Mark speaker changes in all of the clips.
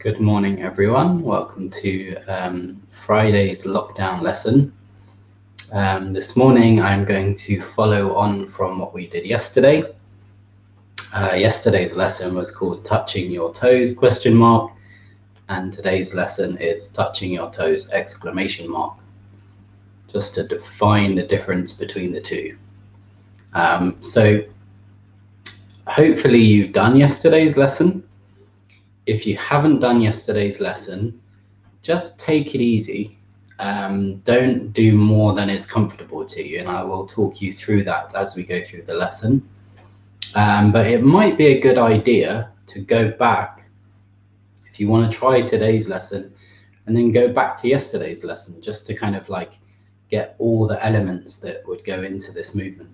Speaker 1: Good morning, everyone. Welcome to Friday's lockdown lesson. This morning, I'm going to follow on from what we did yesterday. Yesterday's lesson was called Touching Your Toes, ? And today's lesson is Touching Your Toes, ! Just to define the difference between the two. So hopefully you've done yesterday's lesson. If you haven't done yesterday's lesson, just take it easy. Don't do more than is comfortable to you, and I will talk you through that as we go through the lesson. But it might be a good idea to go back, if you want to try today's lesson, and then go back to yesterday's lesson, just to kind of like get all the elements that would go into this movement.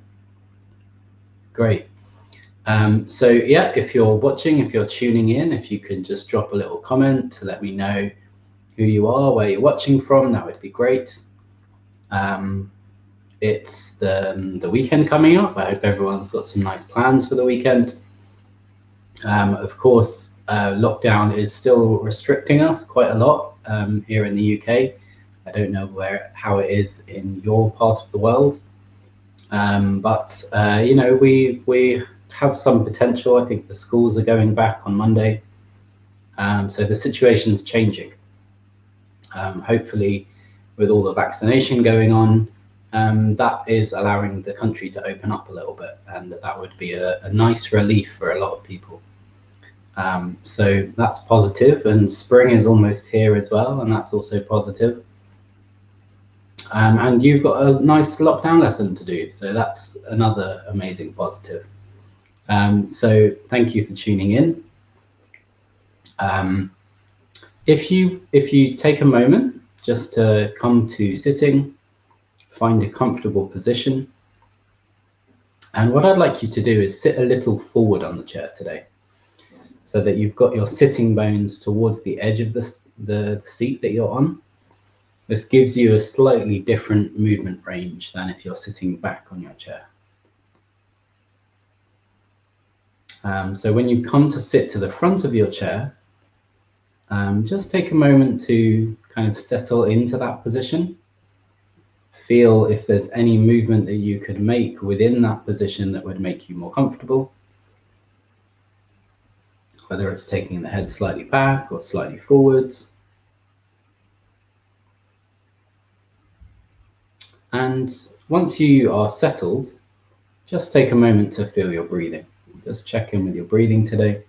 Speaker 1: Great. So yeah, if you're watching, if you're tuning in, if you could just drop a little comment to let me know who you are, where you're watching from, that would be great. It's the weekend coming up. I hope everyone's got some nice plans for the weekend. Of course, lockdown is still restricting us quite a lot here in the UK. I don't know how it is in your part of the world, but you know, we have some potential. I think the schools are going back on Monday, so the situation's changing. Hopefully, with all the vaccination going on, that is allowing the country to open up a little bit, and that would be a nice relief for a lot of people. So that's positive, and spring is almost here as well, and that's also positive. And you've got a nice lockdown lesson to do, so that's another amazing positive. So thank you for tuning in. If you take a moment just to come to sitting, find a comfortable position. And what I'd like you to do is sit a little forward on the chair today, so that you've got your sitting bones towards the edge of the seat that you're on. This gives you a slightly different movement range than if you're sitting back on your chair. So when you come to sit to the front of your chair, just take a moment to kind of settle into that position. Feel if there's any movement that you could make within that position that would make you more comfortable. Whether it's taking the head slightly back or slightly forwards. And once you are settled, just take a moment to feel your breathing. Just check in with your breathing today.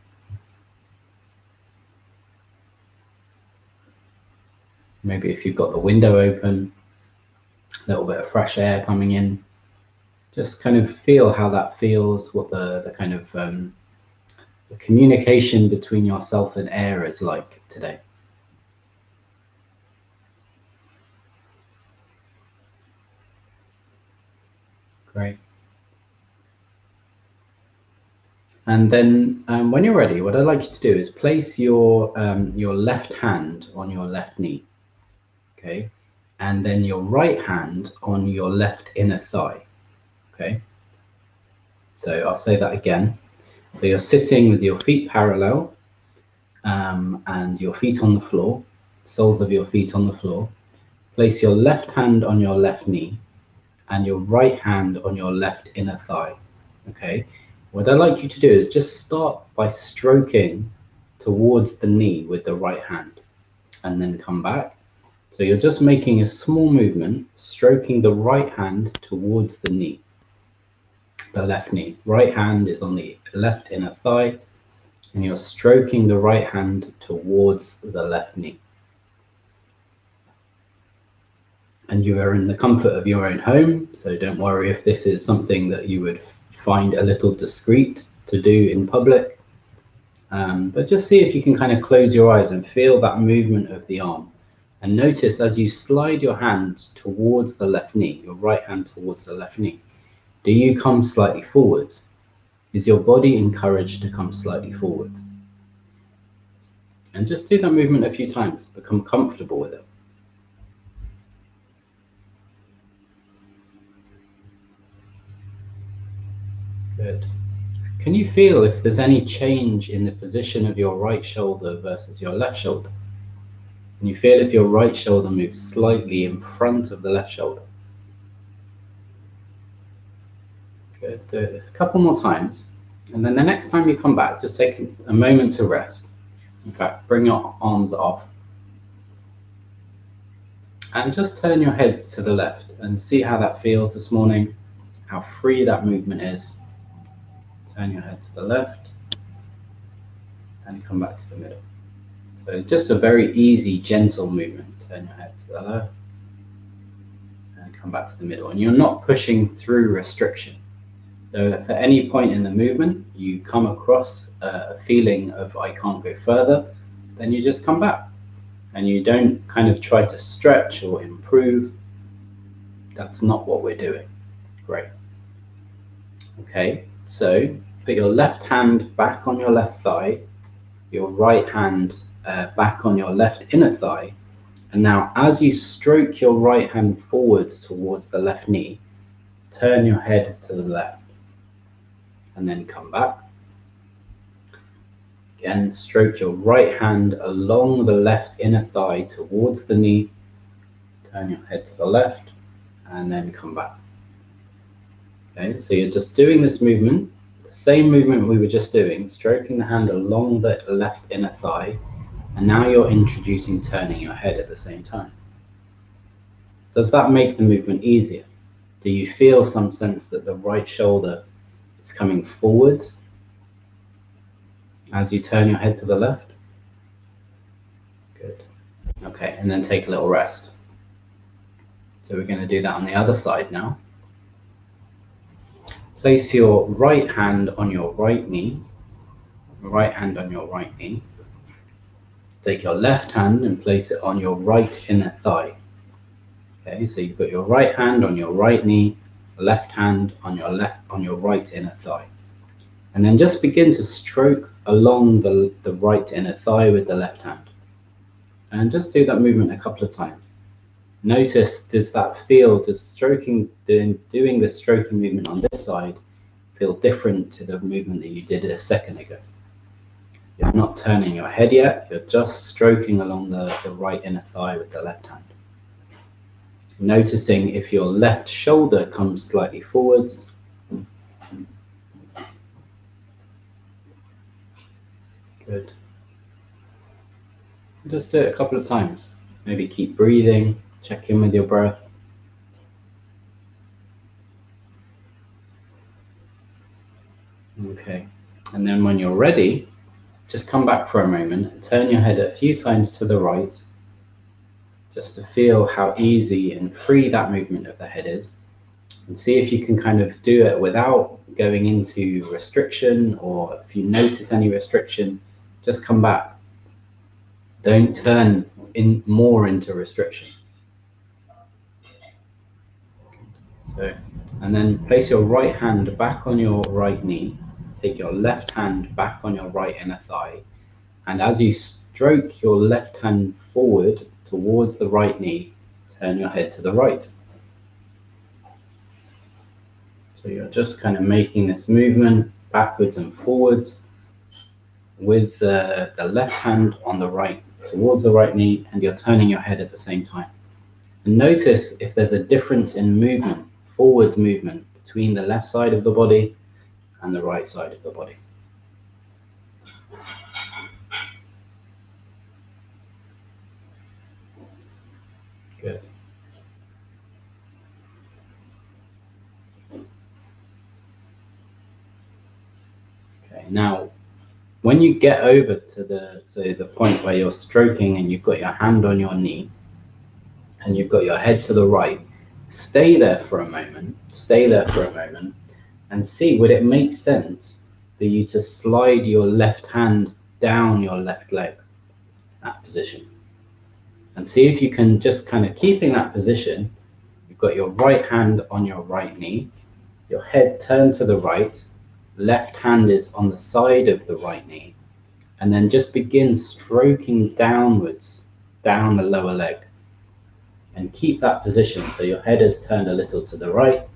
Speaker 1: Maybe if you've got the window open, a little bit of fresh air coming in, just kind of feel how that feels, what the kind of the communication between yourself and air is like today. Great. And then when you're ready, what I'd like you to do is place your left hand on your left knee, okay? And then your right hand on your left inner thigh, okay? So I'll say that again. So you're sitting with your feet parallel and your feet on the floor, soles of your feet on the floor. Place your left hand on your left knee and your right hand on your left inner thigh, okay? What I'd like you to do is just start by stroking towards the knee with the right hand and then come back. So you're just making a small movement, stroking the right hand towards the knee, the left knee. Right hand is on the left inner thigh, and you're stroking the right hand towards the left knee. And you are in the comfort of your own home, so don't worry if this is something that you would find a little discreet to do in public. But just see if you can kind of close your eyes and feel that movement of the arm. And notice as you slide your hand towards the left knee, your right hand towards the left knee, do you come slightly forwards? Is your body encouraged to come slightly forwards? And just do that movement a few times, become comfortable with it. Good. Can you feel if there's any change in the position of your right shoulder versus your left shoulder? Can you feel if your right shoulder moves slightly in front of the left shoulder? Good. Do it a couple more times. And then the next time you come back, just take a moment to rest. In fact, bring your arms off. And just turn your head to the left and see how that feels this morning, how free that movement is. Turn your head to the left and come back to the middle. So just a very easy, gentle movement. Turn your head to the left and come back to the middle. And you're not pushing through restriction. So if at any point in the movement you come across a feeling of I can't go further, then you just come back. And you don't kind of try to stretch or improve. That's not what we're doing. Great. Okay, so put your left hand back on your left thigh, your right hand back on your left inner thigh, and now as you stroke your right hand forwards towards the left knee, turn your head to the left and then come back. Again, stroke your right hand along the left inner thigh towards the knee, turn your head to the left and then come back. Okay, so you're just doing this movement, the same movement we were just doing, stroking the hand along the left inner thigh, and now you're introducing turning your head at the same time. Does that make the movement easier? Do you feel some sense that the right shoulder is coming forwards as you turn your head to the left? Good. Okay, and then take a little rest. So we're going to do that on the other side now. Place your right hand on your right knee. Right hand on your right knee. Take your left hand and place it on your right inner thigh. Okay, so you've got your right hand on your right knee, left hand on your right inner thigh. And then just begin to stroke along the right inner thigh with the left hand. And just do that movement a couple of times. Notice, does that feel, doing the stroking movement on this side feel different to the movement that you did a second ago? You're not turning your head yet, you're just stroking along the right inner thigh with the left hand. Noticing if your left shoulder comes slightly forwards. Good. Just do it a couple of times. Maybe keep breathing, check in with your breath. Okay, and then when you're ready, just come back for a moment and turn your head a few times to the right, just to feel how easy and free that movement of the head is. And see if you can kind of do it without going into restriction, or if you notice any restriction, just come back. Don't turn more into restriction. So, and then place your right hand back on your right knee. Take your left hand back on your right inner thigh. And as you stroke your left hand forward towards the right knee, turn your head to the right. So you're just kind of making this movement backwards and forwards with the left hand on the right towards the right knee, and you're turning your head at the same time. And notice if there's a difference in movement, forwards movement, between the left side of the body and the right side of the body. Good. Okay, now when you get over to the point where you're stroking and you've got your hand on your knee and you've got your head to the right, stay there for a moment, and see, would it make sense for you to slide your left hand down your left leg, that position? And see if you can just kind of keep in that position. You've got your right hand on your right knee, your head turned to the right, left hand is on the side of the right knee, and then just begin stroking downwards, down the lower leg. And keep that position, so your head is turned a little to the right.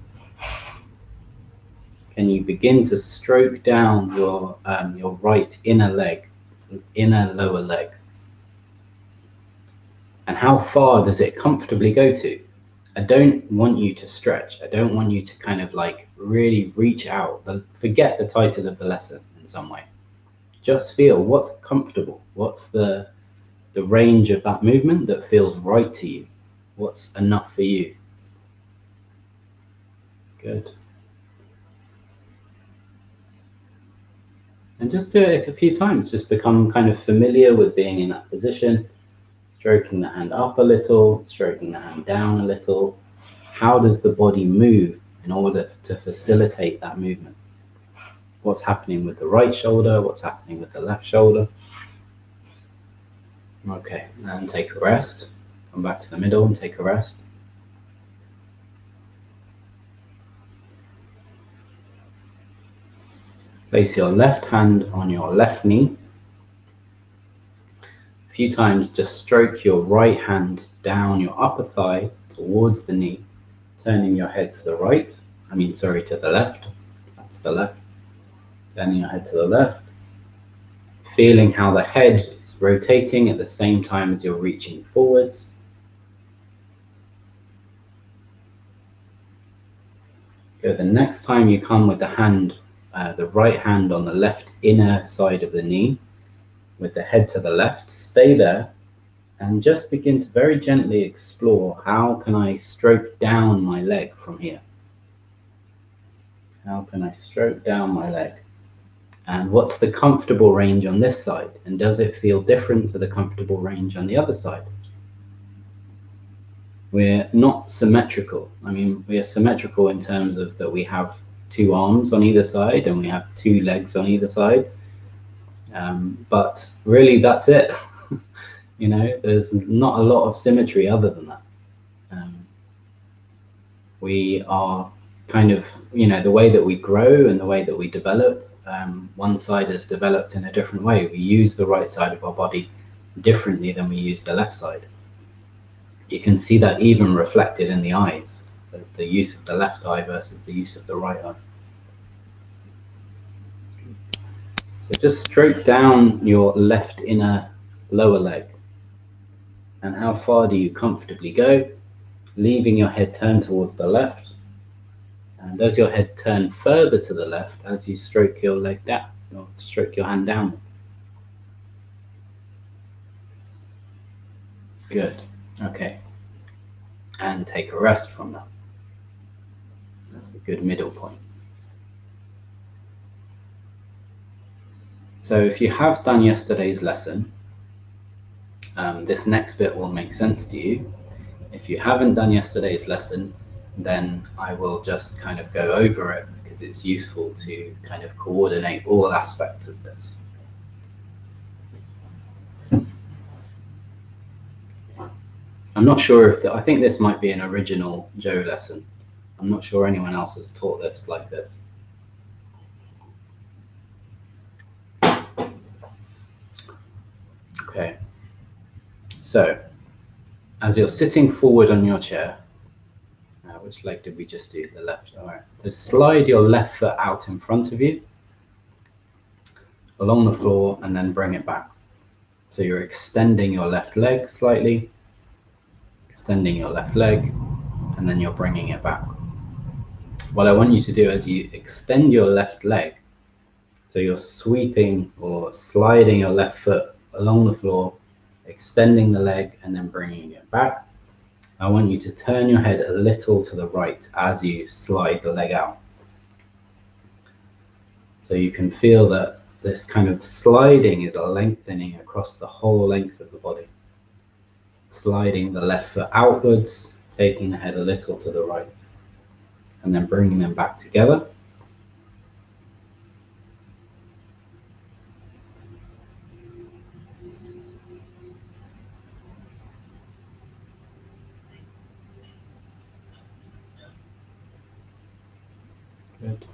Speaker 1: can you begin to stroke down your right inner lower leg? And how far does it comfortably go to? I don't want you to stretch. I don't want you to kind of like really reach out. Forget the title of the lesson in some way. Just feel what's comfortable. What's the range of that movement that feels right to you? What's enough for you? Good. And just do it a few times. Just become kind of familiar with being in that position. Stroking the hand up a little, stroking the hand down a little. How does the body move in order to facilitate that movement? What's happening with the right shoulder? What's happening with the left shoulder? Okay, and take a rest. Come back to the middle and take a rest. Place your left hand on your left knee. A few times, just stroke your right hand down your upper thigh towards the knee, turning your head to the right. To the left. That's the left. Turning your head to the left. Feeling how the head is rotating at the same time as you're reaching forwards. Good. The next time you come with the hand, the right hand on the left inner side of the knee, with the head to the left, stay there and just begin to very gently explore, how can I stroke down my leg from here? How can I stroke down my leg? And what's the comfortable range on this side? And does it feel different to the comfortable range on the other side? We're not symmetrical. We are symmetrical in terms of that we have two arms on either side and we have two legs on either side. But really, that's it. There's not a lot of symmetry other than that. We are kind of, the way that we grow and the way that we develop, one side is developed in a different way. We use the right side of our body differently than we use the left side. You can see that even reflected in the eyes, the use of the left eye versus the use of the right eye. So just stroke down your left inner lower leg. And how far do you comfortably go? Leaving your head turned towards the left. And does your head turn further to the left as you stroke your leg down, or stroke your hand downwards? Good. Okay. And take a rest from that. That's a good middle point. So if you have done yesterday's lesson, this next bit will make sense to you. If you haven't done yesterday's lesson, then I will just kind of go over it because it's useful to kind of coordinate all aspects of this. I'm not sure I think this might be an original Joe lesson. I'm not sure anyone else has taught this like this. Okay. So, as you're sitting forward on your chair, which leg did we just do? The left. All right. So slide your left foot out in front of you, along the floor, and then bring it back. So you're extending your left leg slightly, extending your left leg, and then you're bringing it back. What I want you to do as you extend your left leg, so you're sweeping or sliding your left foot along the floor, extending the leg, and then bringing it back. I want you to turn your head a little to the right as you slide the leg out. So you can feel that this kind of sliding is a lengthening across the whole length of the body. Sliding the left foot outwards, taking the head a little to the right, and then bringing them back together. Good.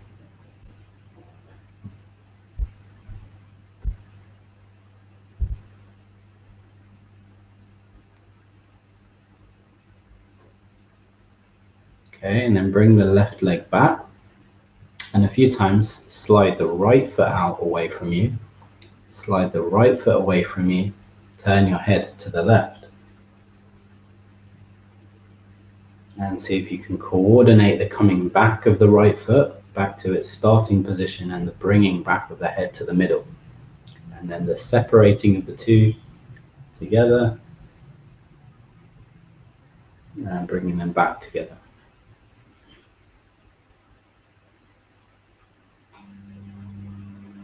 Speaker 1: Okay, and then bring the left leg back. And a few times, slide the right foot out away from you. Slide the right foot away from you. Turn your head to the left. And see if you can coordinate the coming back of the right foot back to its starting position and the bringing back of the head to the middle. And then the separating of the two together and bringing them back together.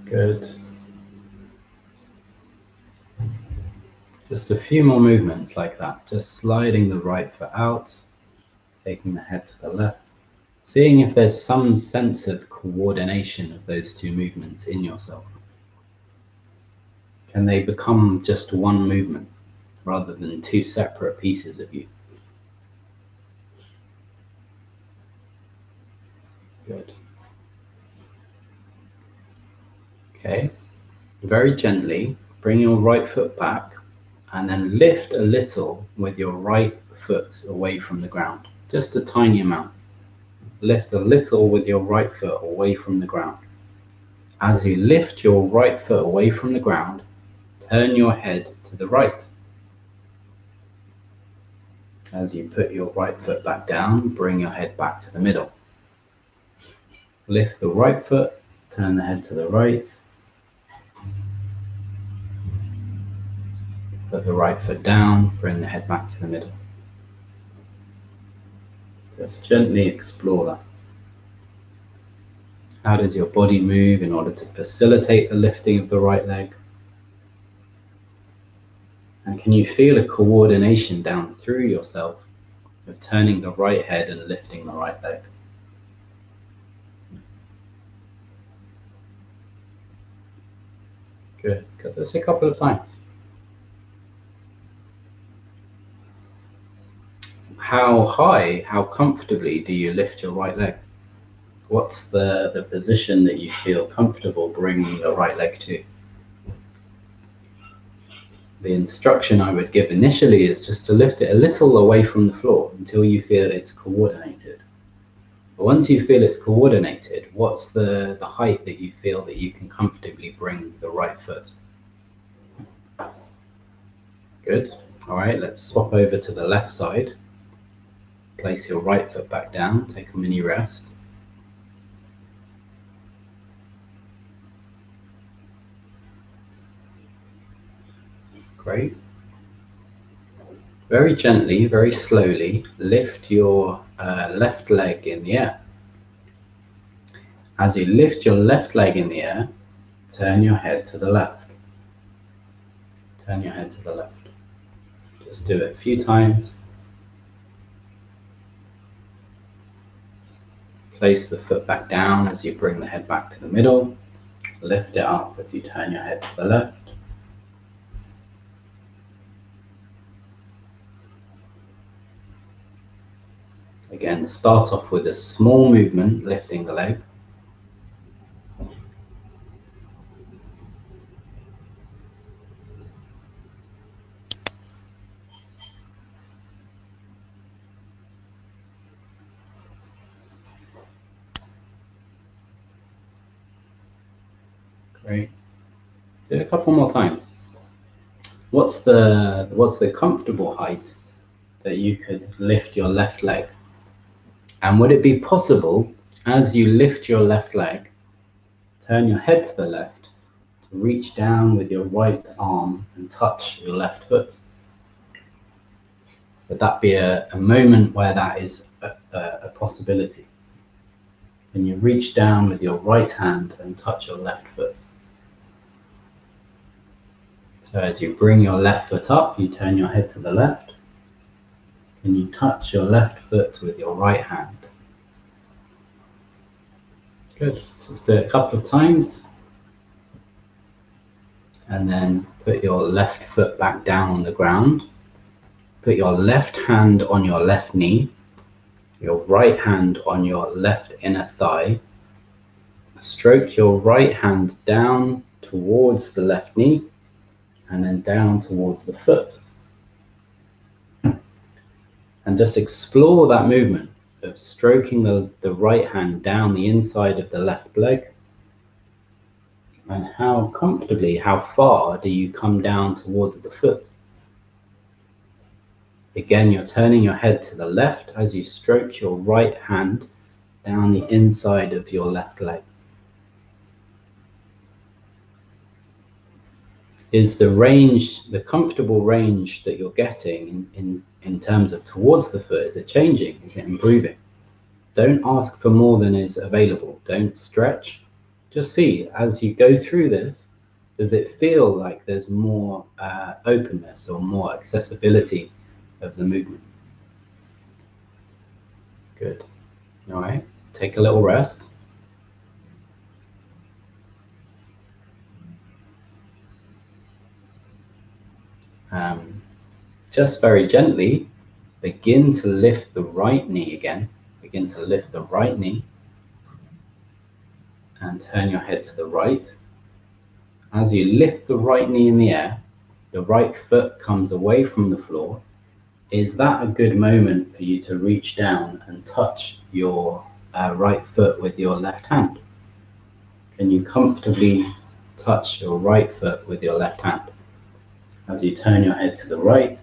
Speaker 1: Good. Just a few more movements like that, just sliding the right foot out, taking the head to the left, seeing if there's some sense of coordination of those two movements in yourself. Can they become just one movement rather than two separate pieces of you? Good. Okay, very gently bring your right foot back and then lift a little with your right foot away from the ground, just a tiny amount. Lift a little with your right foot away from the ground. As you lift your right foot away from the ground, turn your head to the right. As you put your right foot back down, bring your head back to the middle. Lift the right foot, turn the head to the right. Put the right foot down, bring the head back to the middle. Just gently explore that. How does your body move in order to facilitate the lifting of the right leg? And can you feel a coordination down through yourself of turning the right head and lifting the right leg? Good. Good. Just a couple of times. How high, how comfortably do you lift your right leg? What's the position that you feel comfortable bringing your right leg to? The instruction I would give initially is just to lift it a little away from the floor until you feel it's coordinated. But once you feel it's coordinated, what's the height that you feel that you can comfortably bring the right foot? Good. All right, let's swap over to the left side. Place your right foot back down, take a mini rest. Great. Very gently, very slowly, lift your left leg in the air. As you lift your left leg in the air, turn your head to the left. Turn your head to the left. Just do it a few times. Place the foot back down as you bring the head back to the middle. Lift it up as you turn your head to the left. Again, start off with a small movement, lifting the leg. Great. Do it a couple more times. What's the comfortable height that you could lift your left leg? And would it be possible, as you lift your left leg, turn your head to the left, to reach down with your right arm and touch your left foot? Would that be a moment where that is a possibility? Can you reach down with your right hand and touch your left foot? So as you bring your left foot up, you turn your head to the left. Can you touch your left foot with your right hand? Good. Just do it a couple of times. And then put your left foot back down on the ground. Put your left hand on your left knee. Your right hand on your left inner thigh. Stroke your right hand down towards the left knee and then down towards the foot. And just explore that movement of stroking the right hand down the inside of the left leg, and how comfortably, how far do you come down towards the foot? Again, you're turning your head to the left as you stroke your right hand down the inside of your left leg. Is the range, the comfortable range that you're getting in terms of towards the foot, is it changing? Is it improving? Don't ask for more than is available. Don't stretch. Just see, as you go through this, does it feel like there's more openness or more accessibility of the movement? Good. All right, take a little rest. Just very gently, begin to lift the right knee again. Begin to lift the right knee and turn your head to the right. As you lift the right knee in the air, the right foot comes away from the floor. Is that a good moment for you to reach down and touch your right foot with your left hand? Can you comfortably touch your right foot with your left hand? As you turn your head to the right,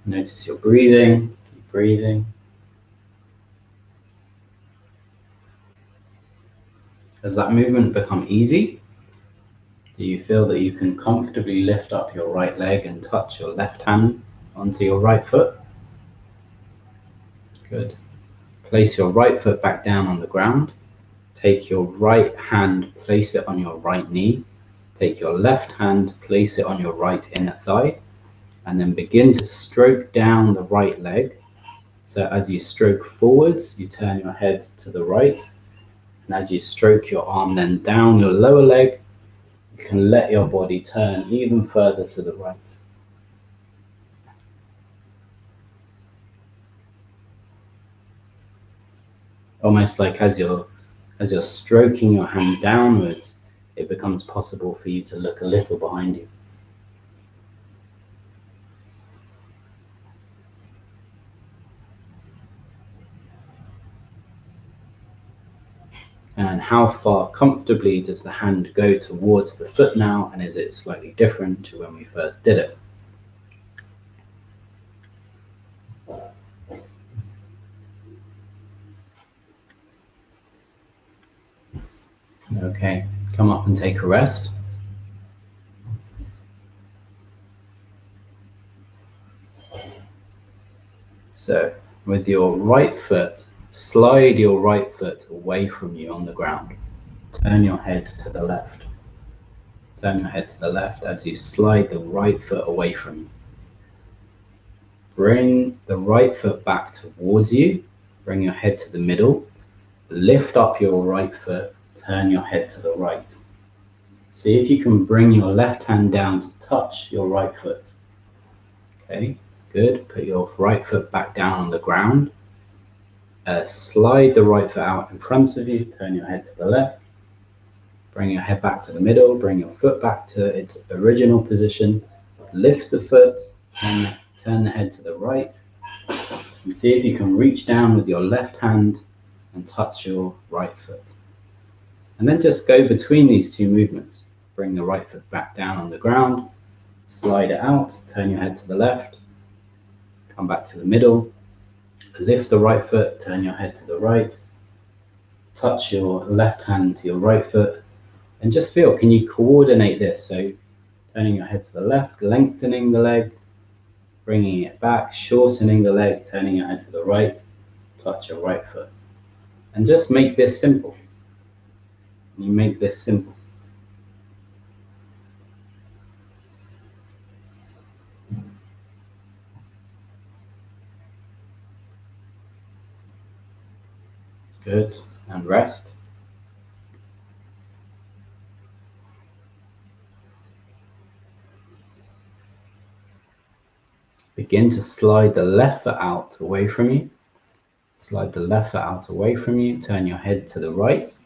Speaker 1: notice your breathing, keep breathing. Has that movement become easy? Do you feel that you can comfortably lift up your right leg and touch your left hand onto your right foot? Good. Place your right foot back down on the ground. Take your right hand, place it on your right knee. Take your left hand, place it on your right inner thigh, and then begin to stroke down the right leg. So as you stroke forwards, you turn your head to the right, and as you stroke your arm then down your lower leg, you can let your body turn even further to the right. Almost like as you're stroking your hand downwards, it becomes possible for you to look a little behind you. And how far comfortably does the hand go towards the foot now, and is it slightly different to when we first did it? Okay, come up and take a rest. So with your right foot, slide your right foot away from you on the ground. Turn your head to the left. Turn your head to the left as you slide the right foot away from you. Bring the right foot back towards you. Bring your head to the middle. Lift up your right foot. Turn your head to the right. See if you can bring your left hand down to touch your right foot. Okay, good. Put your right foot back down on the ground. Slide the right foot out in front of you. Turn your head to the left. Bring your head back to the middle. Bring your foot back to its original position. Lift the foot. Turn the head to the right. And see if you can reach down with your left hand and touch your right foot. And then just go between these two movements. Bring the right foot back down on the ground. Slide it out. Turn your head to the left. Come back to the middle. Lift the right foot. Turn your head to the right. Touch your left hand to your right foot. And just feel, can you coordinate this? So turning your head to the left, lengthening the leg, bringing it back, shortening the leg, turning your head to the right, touch your right foot. And just make this simple. You make this simple. Good. And rest. Begin to slide the left foot out away from you. Slide the left foot out away from you. Turn your head to the right.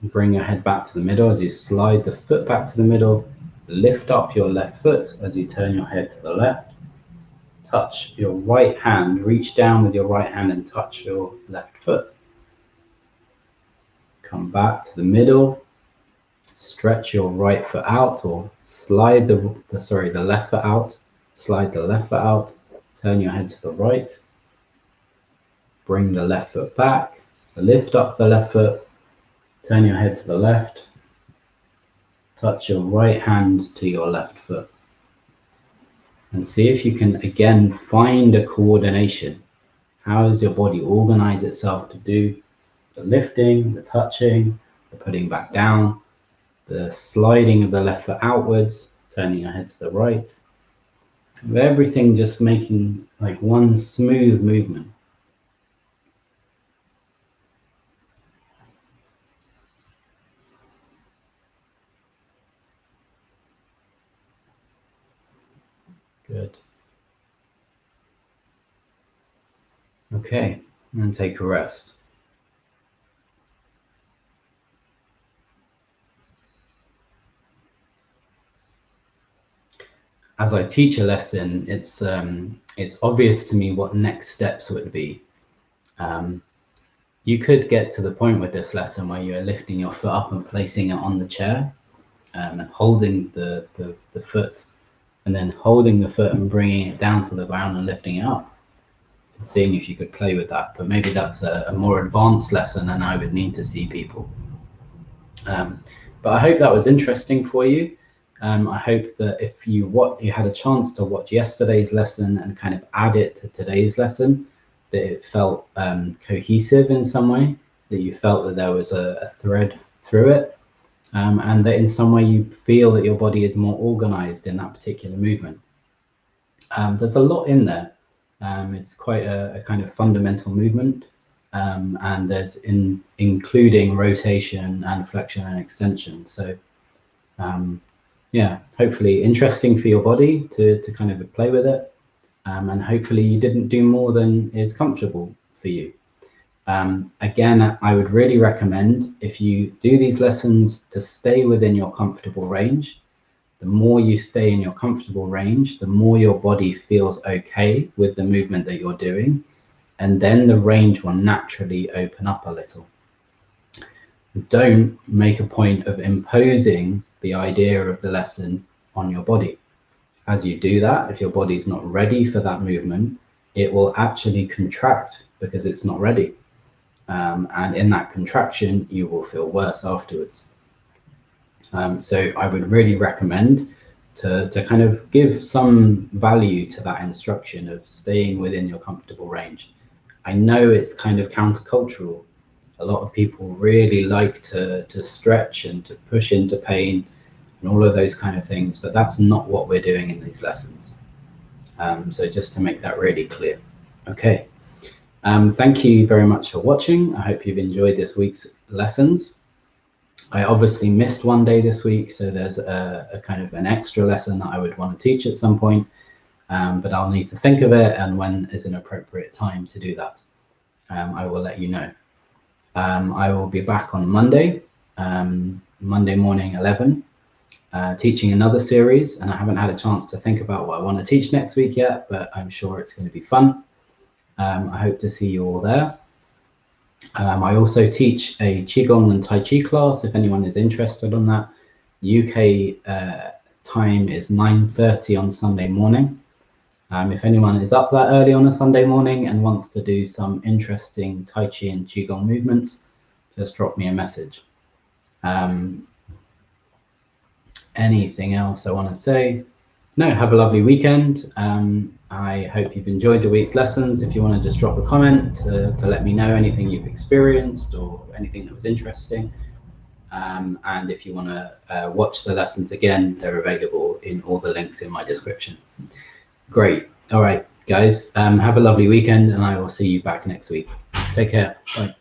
Speaker 1: Bring your head back to the middle as you slide the foot back to the middle. Lift up your left foot as you turn your head to the left. Touch your right hand, reach down with your right hand and touch your left foot. Come back to the middle. Stretch your right foot out, or slide the left foot out. Slide the left foot out. Turn your head to the right. Bring the left foot back. Lift up the left foot. Turn your head to the left. Touch your right hand to your left foot. And see if you can again find a coordination. How does your body organize itself to do the lifting, the touching, the putting back down, the sliding of the left foot outwards, turning your head to the right. Everything just making like one smooth movement. Good. Okay, and take a rest. As I teach a lesson, it's obvious to me what next steps would be. You could get to the point with this lesson where you're lifting your foot up and placing it on the chair, and holding the foot, and then holding the foot and bringing it down to the ground and lifting it up. Seeing if you could play with that, but maybe that's a more advanced lesson and I would need to see people. But I hope that was interesting for you. I hope that if you had a chance to watch yesterday's lesson and kind of add it to today's lesson, that it felt cohesive in some way, that you felt that there was a thread through it, and that in some way you feel that your body is more organized in that particular movement. There's a lot in there. It's quite a kind of fundamental movement, and there's including rotation and flexion and extension. So yeah, hopefully interesting for your body to kind of play with it, and hopefully you didn't do more than is comfortable for you. Again, I would really recommend, if you do these lessons, to stay within your comfortable range. The more you stay in your comfortable range, the more your body feels okay with the movement that you're doing, and then the range will naturally open up a little. Don't make a point of imposing the idea of the lesson on your body. As you do that, if your body's not ready for that movement, it will actually contract because it's not ready. And in that contraction, you will feel worse afterwards. So I would really recommend to kind of give some value to that instruction of staying within your comfortable range. I know it's kind of countercultural. A lot of people really like to stretch and to push into pain and all of those kind of things, but that's not what we're doing in these lessons. So just to make that really clear. Okay. Thank you very much for watching. I hope you've enjoyed this week's lessons. I obviously missed one day this week, so there's a kind of an extra lesson that I would want to teach at some point, but I'll need to think of it, and when is an appropriate time to do that, I will let you know. I will be back on Monday, Monday morning 11, teaching another series, and I haven't had a chance to think about what I want to teach next week yet, but I'm sure it's going to be fun. I hope to see you all there. I also teach a Qigong and Tai Chi class, if anyone is interested on that. UK time is 9:30 on Sunday morning. If anyone is up that early on a Sunday morning and wants to do some interesting Tai Chi and Qigong movements, just drop me a message. Anything else I want to say? No, have a lovely weekend. I hope you've enjoyed the week's lessons. If you want to just drop a comment to let me know anything you've experienced or anything that was interesting. And if you want to watch the lessons again, they're available in all the links in my description. Great. All right, guys, have a lovely weekend, and I will see you back next week. Take care. Bye.